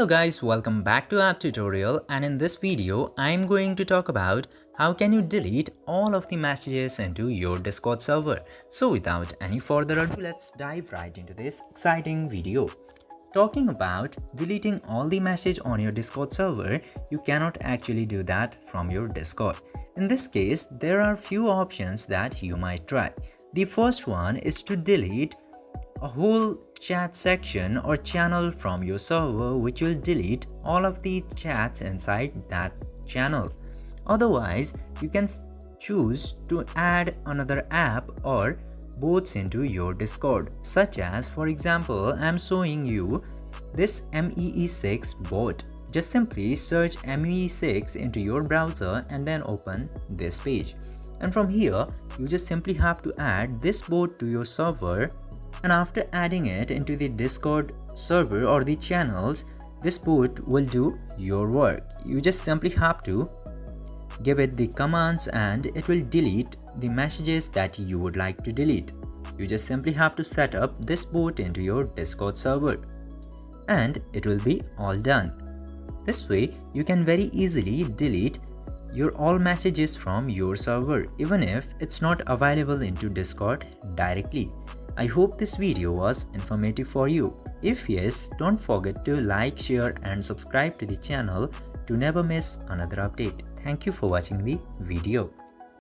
Hello guys, welcome back to App Tutorial, and in this video I am going to talk about how can you delete all of the messages into your Discord server. So without any further ado, let's dive right into this exciting video. Talking about deleting all the message on your Discord server, you cannot actually do that from your Discord. In this case, there are few options that you might try. The first one is to delete a whole chat section or channel from your server, which will delete all of the chats inside that channel. Otherwise, you can choose to add another app or bots into your Discord, such as, for example, I'm showing you this MEE6 bot. Just simply search MEE6 into your browser and then open this page. And from here, you just simply have to add this bot to your server. And after adding it into the Discord server or the channels, this bot will do your work. You just simply have to give it the commands and it will delete the messages that you would like to delete. You just simply have to set up this bot into your Discord server and it will be all done. This way, you can very easily delete your all messages from your server, even if it's not available into Discord directly. I hope this video was informative for you. If yes, don't forget to like, share and subscribe to the channel to never miss another update. Thank you for watching the video.